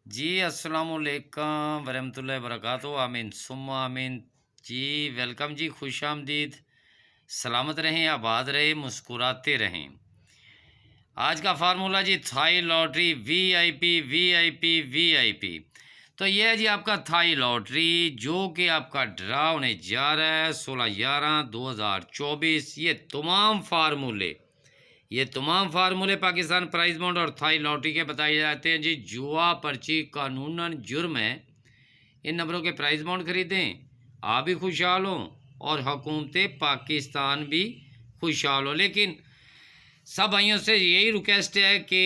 जी अस्सलामुअलैकुम वरहमतुल्लाहि वबरकातुहू। आमीन सुम्मा आमीन। जी वेलकम जी, खुश आमदीद। सलामत रहें, आबाद रहें, मुस्कुराते रहें। आज का फार्मूला जी, Thai lottery VIP VIP VIP. तो ये है जी आपका थाई लॉटरी, जो कि आपका ड्रा होने जा रहा है 16/11/2024। ये तमाम फार्मूले पाकिस्तान प्राइज बॉन्ड और थाई लॉटरी के बताए जाते हैं जी। जुआ पर्ची कानूनन जुर्म है। इन नंबरों के प्राइज बॉन्ड खरीदें, आप भी खुशहाल हों और हुकूमत पाकिस्तान भी खुशहाल हो। लेकिन सब भाइयों से यही रिक्वेस्ट है कि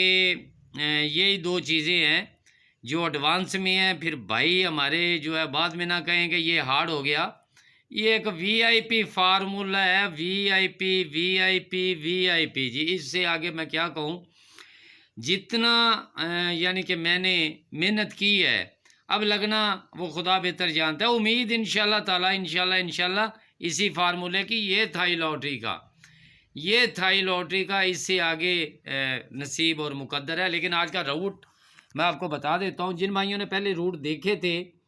यही दो चीज़ें हैं जो एडवांस में हैं, फिर भाई हमारे जो है बाद में ना कहें कि ये हार्ड हो गया। ये एक वीआईपी फार्मूला है, वीआईपी वीआईपी वीआईपी जी। इससे आगे मैं क्या कहूँ। जितना यानी कि मैंने मेहनत की है, अब लगना वो खुदा बेहतर जानता है। उम्मीद इंशाल्लाह ताला इंशाल्लाह इसी फार्मूले की, ये थाई लॉटरी का इससे आगे नसीब और मुकद्दर है। लेकिन आज का रूट मैं आपको बता देता हूँ। जिन भाइयों ने पहले रूट देखे थे,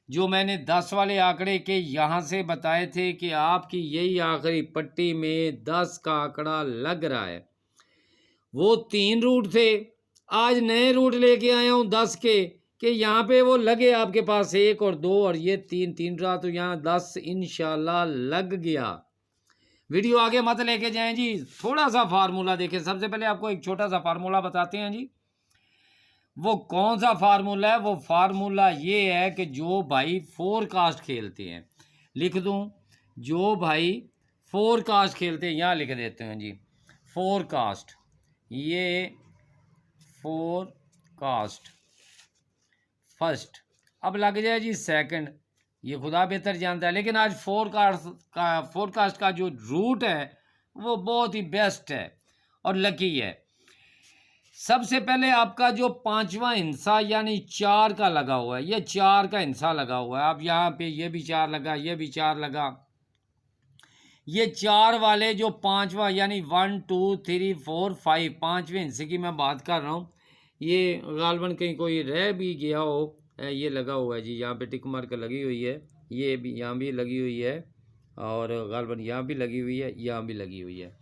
जो मैंने 10 वाले आंकड़े के यहाँ से बताए थे कि आपकी यही आखिरी पट्टी में 10 का आंकड़ा लग रहा है, वो 3 रूट थे। आज नए रूट लेके आया हूँ 10 के, कि यहाँ पे वो लगे आपके पास 1 और 2 और ये 3 रहा, तो यहाँ 10 इंशाल्लाह लग गया। वीडियो आगे मत लेके जाएं जी, थोड़ा सा फार्मूला देखें। सबसे पहले आपको एक छोटा सा फार्मूला बताते हैं जी। वो कौन सा फार्मूला है? वो फार्मूला ये है कि जो भाई फोरकास्ट खेलते हैं, लिख दूं, जो भाई फोरकास्ट खेलते हैं, यहाँ लिख देते हैं जी फोरकास्ट। ये फोरकास्ट फर्स्ट, अब लग जाए जी सेकंड, ये खुदा बेहतर जानता है। लेकिन आज फोरकास्ट का जो रूट है वो बहुत ही बेस्ट है और लकी है। सबसे पहले आपका जो पांचवा हिस्सा यानी 4 का लगा हुआ है, ये 4 का हिस्सा लगा हुआ है। अब यहाँ पे ये भी 4 लगा, ये भी 4 लगा। ये 4 वाले जो पांचवा यानी 1 2 3 4 5 पांचवें हिस्से की मैं बात कर रहा हूँ। ये गालबन कहीं कोई रह भी गया हो, ये लगा हुआ है जी, यहाँ पे टिक मार्क लगी हुई है, ये भी यहाँ भी लगी हुई है, और गालबन यहाँ भी लगी हुई है, यहाँ भी लगी हुई है।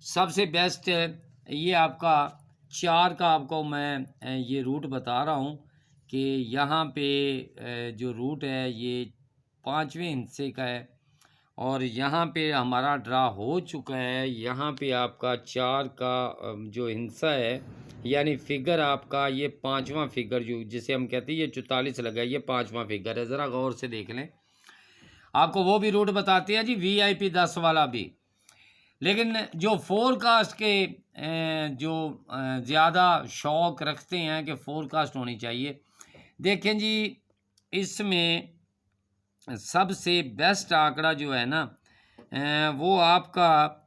सबसे बेस्ट ये आपका 4 का आपको मैं ये रूट बता रहा हूँ कि यहाँ पे जो रूट है ये पांचवें हिस्से का है, और यहाँ पे हमारा ड्रा हो चुका है। यहाँ पे आपका 4 का जो हिस्सा है यानी फिगर आपका, ये पांचवा फिगर जो जिसे हम कहते हैं ये 44 लगा है, ये पांचवा फिगर है। ज़रा गौर से देख लें, आपको वो भी रूट बताते हैं जी, वीआईपी 10 वाला भी। लेकिन जो फोरकास्ट के जो ज़्यादा शौक़ रखते हैं कि फोरकास्ट होनी चाहिए, देखें जी, इसमें सबसे बेस्ट आंकड़ा जो है ना, वो आपका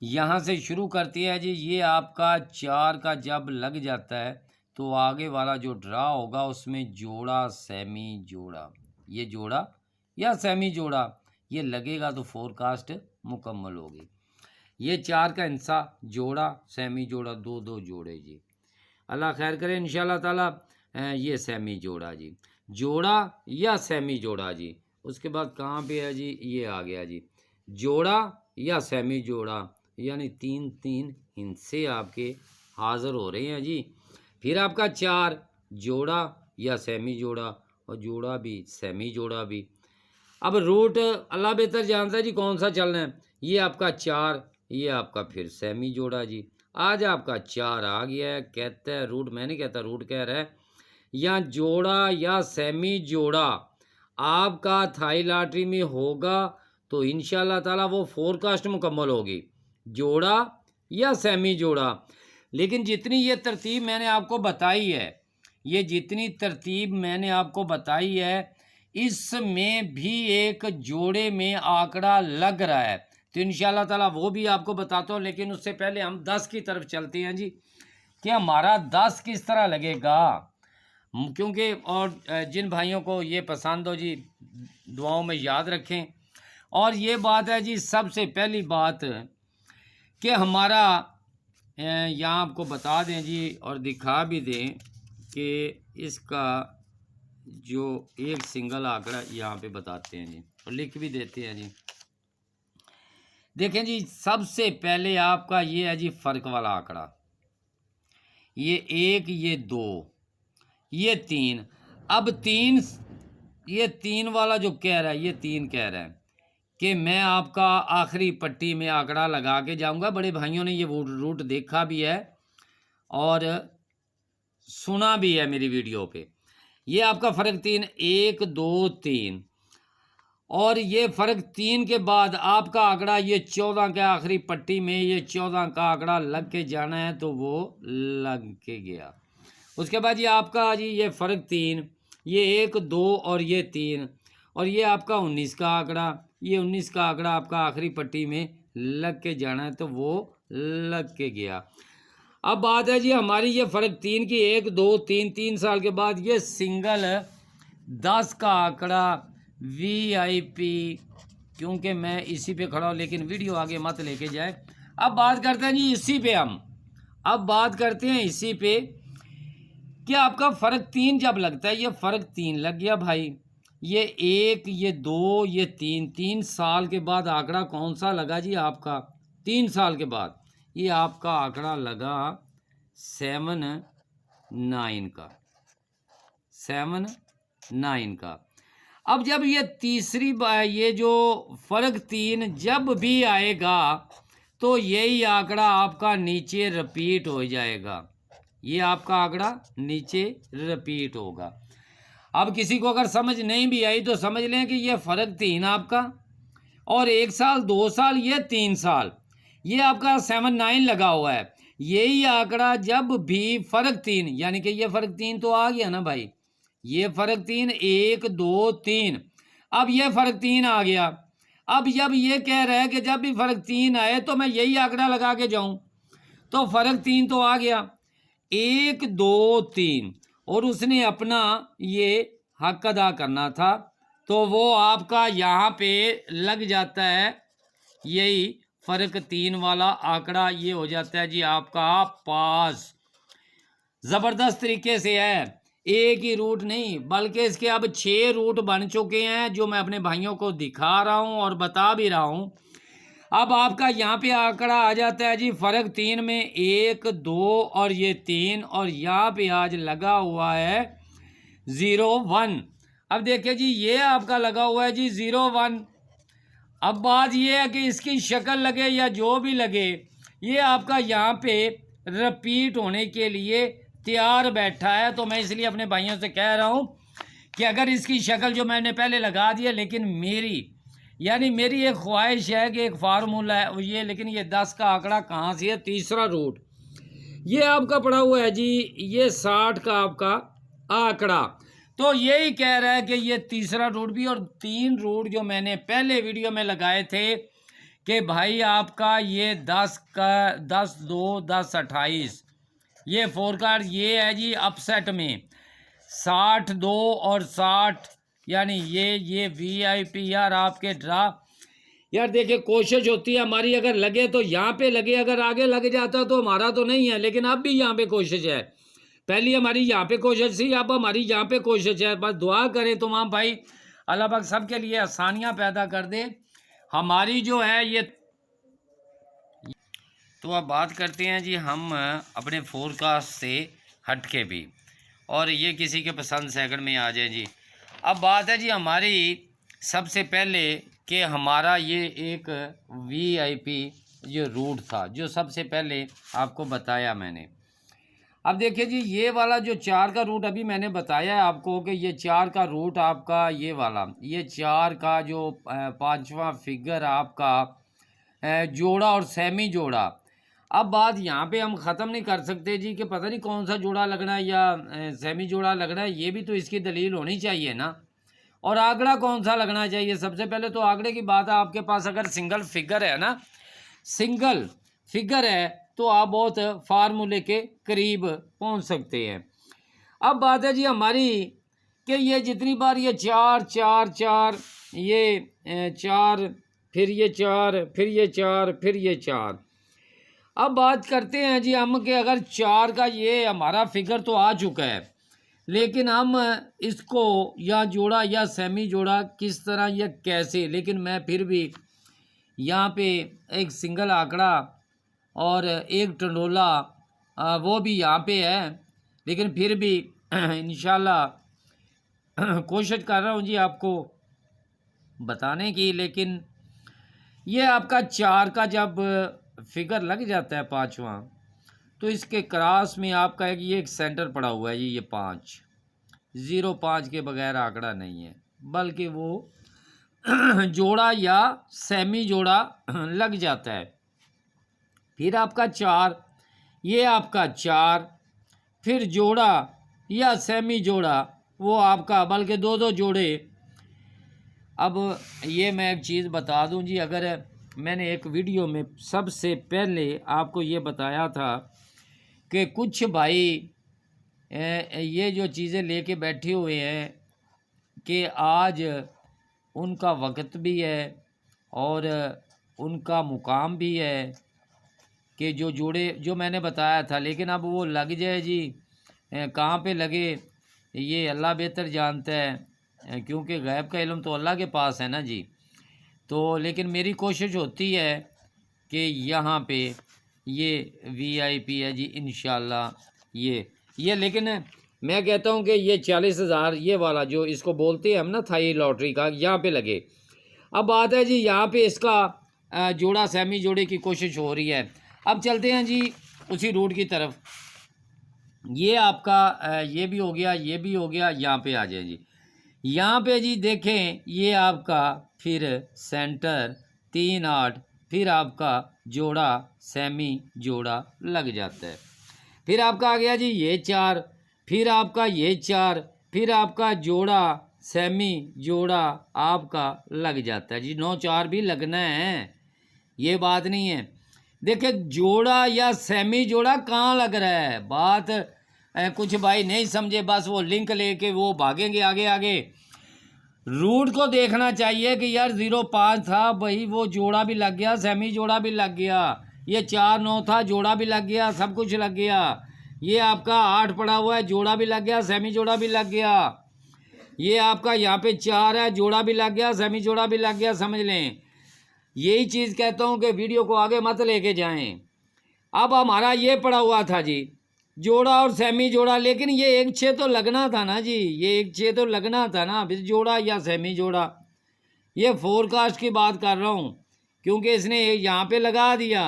यहाँ से शुरू करती है जी। ये आपका 4 का जब लग जाता है तो आगे वाला जो ड्रा होगा उसमें जोड़ा सेमी जोड़ा, ये जोड़ा या सेमी जोड़ा ये लगेगा तो फोरकास्ट मुकम्मल होगी। ये 4 का हिस्सा, जोड़ा सेमी जोड़ा, 2 जोड़े जी। अल्लाह खैर करे इंशाल्लाह ताला। ये सेमी जोड़ा जी, जोड़ा या सेमी जोड़ा जी। उसके बाद कहाँ पे है जी, ये आ गया जी, जोड़ा या सेमी जोड़ा, यानी 3 हिस्से आपके हाज़िर हो रहे हैं जी। फिर आपका 4 जोड़ा या सेमी जोड़ा, और जोड़ा भी सेमी जोड़ा भी। अब रूट अल्लाह बेहतर जानता है जी कौन सा चलना है। ये आपका 4, ये आपका फिर सेमी जोड़ा जी। आज आपका 4 आ गया है, कहता है रूट, मैं नहीं कहता, रूट कह रहा है, या जोड़ा या सेमी जोड़ा आपका थाई लॉटरी में होगा तो इंशाल्लाह ताला वो फोरकास्ट मुकम्मल होगी, जोड़ा या सेमी जोड़ा। लेकिन जितनी ये तरतीब मैंने आपको बताई है, ये जितनी तरतीब मैंने आपको बताई है, इसमें भी एक जोड़े में आंकड़ा लग रहा है, तो इंशाल्लाह ताला वो भी आपको बताता हूँ। लेकिन उससे पहले हम 10 की तरफ चलते हैं जी, कि हमारा 10 किस तरह लगेगा। क्योंकि और जिन भाइयों को ये पसंद हो जी, दुआओं में याद रखें। और ये बात है जी, सबसे पहली बात कि हमारा यहाँ आपको बता दें जी और दिखा भी दें कि इसका जो एक सिंगल आंकड़ा यहाँ पे बताते हैं जी, और लिख भी देते हैं जी। देखें जी, सबसे पहले आपका ये है जी फ़र्क वाला आंकड़ा, ये 1, ये 2, ये 3। अब 3, ये 3 वाला जो कह रहा है, ये 3 कह रहा है कि मैं आपका आखिरी पट्टी में आंकड़ा लगा के जाऊंगा। बड़े भाइयों ने ये रूट देखा भी है और सुना भी है मेरी वीडियो पे। ये आपका फ़र्क 3, 1, 2, 3, और ये फ़र्क 3 के बाद आपका आंकड़ा ये 14 के आखिरी पट्टी में ये 14 का आंकड़ा लग के जाना है, तो वो लग के गया। उसके बाद ये आपका जी ये फ़र्क 3, ये 1, 2 और ये 3, और ये आपका 19 का आंकड़ा, ये 19 का आंकड़ा आपका आखिरी पट्टी में लग के जाना है, तो वो लग के गया। अब बात है जी हमारी ये फ़र्क 3 की, 1, 2, 3 साल के बाद ये सिंगल 10 का आंकड़ा VIP, क्योंकि मैं इसी पे खड़ा हूँ, लेकिन वीडियो आगे मत लेके जाए। अब बात करते हैं जी इसी पे, अब बात करते हैं इसी पे कि आपका फ़र्क 3 जब लगता है, ये फ़र्क 3 लग गया भाई, ये 1, ये 2, ये 3 साल के बाद आंकड़ा कौन सा लगा जी आपका? 3 साल के बाद ये आपका आंकड़ा लगा 7, 9 का, 7, 9 का। अब जब ये तीसरी बार ये जो फ़र्क 3 जब भी आएगा तो यही आंकड़ा आपका नीचे रिपीट हो जाएगा, ये आपका आंकड़ा नीचे रिपीट होगा। अब किसी को अगर समझ नहीं भी आई तो समझ लें कि ये फ़र्क 3 आपका, और 1 साल 2 साल ये 3 साल, ये आपका 7, 9 लगा हुआ है। यही आंकड़ा जब भी फ़र्क 3, यानी कि ये फ़र्क 3 तो आ गया ना भाई, ये फ़र्क 3, 1, 2, 3, अब ये फ़र्क 3 आ गया। अब जब ये कह रहा है कि जब भी फ़र्क 3 आए तो मैं यही आंकड़ा लगा के जाऊं, तो फ़र्क 3 तो आ गया, 1, 2, 3, और उसने अपना ये हक अदा करना था, तो वो आपका यहाँ पे लग जाता है, यही फ़र्क 3 वाला आंकड़ा ये हो जाता है जी आपका पास। ज़बरदस्त तरीके से है, एक ही रूट नहीं बल्कि इसके अब 6 रूट बन चुके हैं, जो मैं अपने भाइयों को दिखा रहा हूँ और बता भी रहा हूँ। अब आपका यहाँ पे आंकड़ा आ जाता है जी फ़र्क 3 में 1, 2 और ये 3, और यहाँ पे आज लगा हुआ है 0, 1। अब देखिए जी ये आपका लगा हुआ है जी 0, 1। अब बात ये है कि इसकी शक्ल लगे या जो भी लगे, ये आपका यहाँ पे रिपीट होने के लिए तैयार बैठा है। तो मैं इसलिए अपने भाइयों से कह रहा हूँ कि अगर इसकी शक्ल जो मैंने पहले लगा दी है, लेकिन मेरी एक ख्वाहिश है कि एक फार्मूला है ये, लेकिन ये 10 का आंकड़ा कहाँ से है? तीसरा रूट ये आपका पड़ा हुआ है जी, ये 60 का आपका आंकड़ा। तो यही कह रहा है कि ये तीसरा रूट भी, और 3 रूट जो मैंने पहले वीडियो में लगाए थे कि भाई आपका ये 10 का 10, 2, 10, 28, ये 4 कार्ड ये है जी अपसेट में 62 और 60, यानी ये VIP यार आपके ड्रा। यार देखिए कोशिश होती है हमारी, अगर लगे तो यहाँ पे लगे, अगर आगे लग जाता तो हमारा तो नहीं है, लेकिन अब भी यहाँ पे कोशिश है। पहली हमारी यहाँ पे कोशिश थी, अब हमारी यहाँ पे कोशिश है। बस दुआ करें तमाम भाई, अल्लाह पाक सबके लिए आसानियाँ पैदा कर दे। हमारी जो है ये, तो अब बात करते हैं जी हम अपने फोरकास्ट से हट के भी, और ये किसी के पसंद सेकंड में आ जाए जी। अब बात है जी हमारी सबसे पहले कि हमारा ये एक VIP जो रूट था, जो सबसे पहले आपको बताया मैंने। अब देखिए जी ये वाला जो 4 का रूट अभी मैंने बताया है आपको कि ये 4 का रूट आपका ये वाला, ये 4 का जो 5वां फिगर आपका जोड़ा और सेमी जोड़ा। अब बात यहाँ पे हम ख़त्म नहीं कर सकते जी कि पता नहीं कौन सा जोड़ा लगना है या सेमी जोड़ा लगना है, ये भी तो इसकी दलील होनी चाहिए ना। और आंकड़ा कौन सा लगना चाहिए? सबसे पहले तो आंकड़े की बात है, आपके पास अगर सिंगल फिगर है ना, सिंगल फिगर है तो आप बहुत फार्मूले के करीब पहुंच सकते हैं। अब बात है जी हमारी कि ये जितनी बार ये 4, 4, 4, ये 4, फिर ये 4, फिर ये 4, फिर ये 4। अब बात करते हैं जी हम कि अगर 4 का ये हमारा फिगर तो आ चुका है, लेकिन हम इसको या जोड़ा या सेमी जोड़ा किस तरह या कैसे, लेकिन मैं फिर भी यहाँ पे एक सिंगल आंकड़ा और एक टंडोला वो भी यहाँ पे है, लेकिन फिर भी इंशाल्लाह कोशिश कर रहा हूँ जी आपको बताने की। लेकिन ये आपका 4 का जब फिगर लग जाता है पाँचवा, तो इसके क्रॉस में आपका एक सेंटर पड़ा हुआ है ये 5, 05 के बगैर आंकड़ा नहीं है, बल्कि वो जोड़ा या सेमी जोड़ा लग जाता है। फिर आपका 4, ये आपका 4, फिर जोड़ा या सेमी जोड़ा वो आपका, बल्कि दो दो जोड़े। अब ये मैं एक चीज़ बता दूं जी, अगर मैंने एक वीडियो में सबसे पहले आपको ये बताया था कि कुछ भाई ये जो चीज़ें लेके बैठे हुए हैं कि आज उनका वक्त भी है और उनका मुकाम भी है कि जो जोड़े जो मैंने बताया था, लेकिन अब वो लग जाए जी कहाँ पे लगे ये अल्लाह बेहतर जानता है, क्योंकि गैब का इल्म तो अल्लाह के पास है ना जी। तो लेकिन मेरी कोशिश होती है कि यहाँ पे ये VIP है जी इंशाल्लाह ये लेकिन मैं कहता हूँ कि ये 40,000 ये वाला जो इसको बोलते हैं हम ना थाई लॉटरी का, यहाँ पे लगे। अब बात है जी यहाँ पे इसका जोड़ा सेमी जोड़े की कोशिश हो रही है। अब चलते हैं जी उसी रूट की तरफ। ये आपका ये भी हो गया, ये भी हो गया, यहाँ पे आ जाए जी। यहाँ पे जी देखें ये आपका फिर सेंटर 3 8, फिर आपका जोड़ा सेमी जोड़ा लग जाता है। फिर आपका आ गया जी ये 4, फिर आपका ये 4, फिर आपका जोड़ा सेमी जोड़ा आपका लग जाता है जी। 9 4 भी लगना है, ये बात नहीं है। देखिए जोड़ा या सेमी जोड़ा कहाँ लग रहा है, बात कुछ भाई नहीं समझे, बस वो लिंक लेके वो भागेंगे आगे आगे। रूट को देखना चाहिए कि यार 05 था भाई, वो जोड़ा भी लग गया, सेमी जोड़ा भी लग गया, ये 4 9 था, जोड़ा भी लग गया, सब कुछ लग गया। ये आपका 8 पड़ा हुआ है, जोड़ा भी लग गया, सेमी जोड़ा भी लग गया। ये आपका यहाँ पे 4 है, जोड़ा भी लग गया, सेमी जोड़ा भी लग गया, समझ लें। यही चीज़ कहता हूँ कि वीडियो को आगे मत लेके जाएं। अब हमारा ये पड़ा हुआ था जी जोड़ा और सेमी जोड़ा, लेकिन ये 1 6 तो लगना था ना जी, ये 1 6 तो लगना था ना, फिर जोड़ा या सेमी जोड़ा। ये फोरकास्ट की बात कर रहा हूँ क्योंकि इसने यहाँ पे लगा दिया।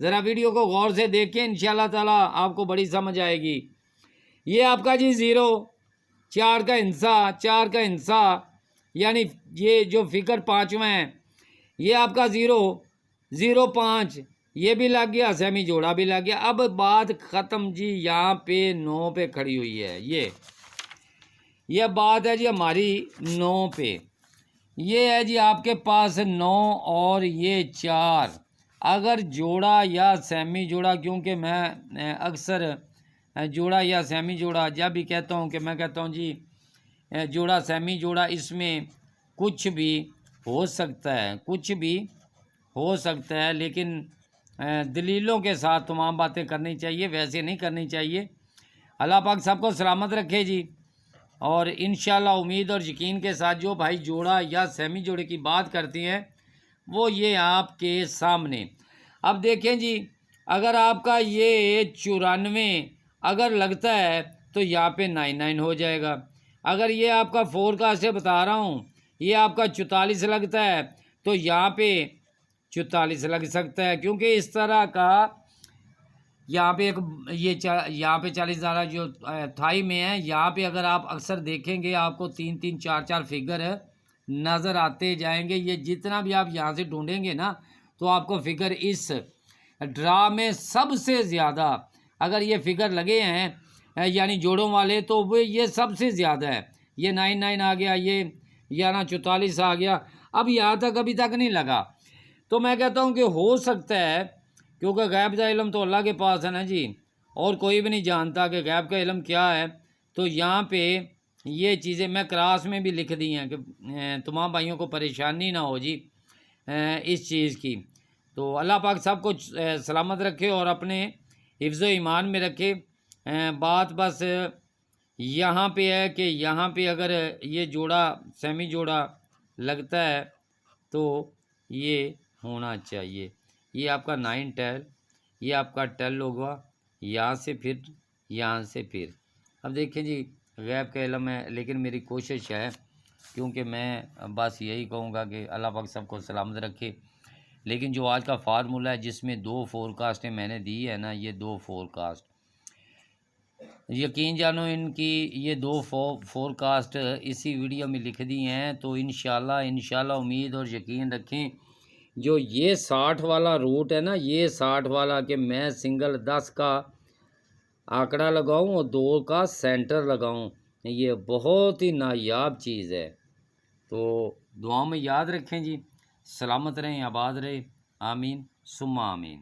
ज़रा वीडियो को गौर से देखिए, इंशाल्लाह ताला आपको बड़ी समझ आएगी। ये आपका जी 0 4 का हिस्सा, 4 का हिस्सा, यानी ये जो फिगर 5वां है ये आपका 0 0 5 ये भी लग गया, सेमी जोड़ा भी लग गया। अब बात ख़त्म जी, यहाँ पे 9 पे खड़ी हुई है। ये बात है जी हमारी 9 पे। ये है जी आपके पास 9 और ये 4, अगर जोड़ा या सेमी जोड़ा, क्योंकि मैं अक्सर जोड़ा या सेमी जोड़ा जब भी कहता हूँ कि मैं कहता हूँ जी जोड़ा सेमी जोड़ा, इसमें कुछ भी हो सकता है, कुछ भी हो सकता है, लेकिन दलीलों के साथ तमाम बातें करनी चाहिए, वैसे नहीं करनी चाहिए। अल्लाह पाक सबको सलामत रखे जी। और इंशाल्लाह उम्मीद और यकीन के साथ जो भाई जोड़ा या सेमी जोड़े की बात करते हैं वो ये आपके सामने। अब देखें जी, अगर आपका ये 94 अगर लगता है तो यहाँ पे 99 हो जाएगा। अगर ये आपका फोरकास्ट से बता रहा हूँ, ये आपका 44 लगता है तो यहाँ पे 44 लग सकता है, क्योंकि इस तरह का यहाँ पे एक ये यहाँ पे 40,000 जो थाई में है, यहाँ पे अगर आप अक्सर देखेंगे आपको 3 3 4 4 फिगर नज़र आते जाएंगे। ये जितना भी आप यहाँ से ढूंढेंगे ना तो आपको फिगर इस ड्रा में सबसे ज़्यादा अगर ये फिगर लगे हैं यानी जोड़ों वाले, तो वो ये सबसे ज़्यादा है। ये 99 आ गया, ये याना 44 आ गया, अब यहाँ तक अभी तक नहीं लगा। तो मैं कहता हूँ कि हो सकता है, क्योंकि गैब का इल्म तो अल्लाह के पास है ना जी, और कोई भी नहीं जानता कि गैब का इल्म क्या है। तो यहाँ पे ये चीज़ें मैं क्लास में भी लिख दी हैं कि तमाम भाइयों को परेशानी ना हो जी इस चीज़ की। तो अल्लाह पाक सबको सलामत रखे और अपने हिफ्ज़ ईमान में रखे। बात बस यहाँ पे है कि यहाँ पे अगर ये जोड़ा सेमी जोड़ा लगता है तो ये होना चाहिए। ये आपका 9 टेल, ये आपका टेल होगा, यहाँ से फिर यहाँ से फिर। अब देखिए जी, गैब का इल्म है, लेकिन मेरी कोशिश है, क्योंकि मैं बस यही कहूँगा कि अल्लाह पाक सबको सलामत रखे। लेकिन जो आज का फार्मूला है जिसमें 2 फोरकास्टें मैंने दी है ना, ये 2 फोरकास्ट, यकीन जानो इनकी ये 2 फोरकास्ट इसी वीडियो में लिख दी हैं। तो इंशाल्लाह उम्मीद और यकीन रखें, जो ये 60 वाला रूट है ना, ये 60 वाला कि मैं सिंगल 10 का आंकड़ा लगाऊं और 2 का सेंटर लगाऊं, ये बहुत ही नायाब चीज़ है। तो दुआ में याद रखें जी, सलामत रहें, आबाद रहें, आमीन सुम्मा आमीन।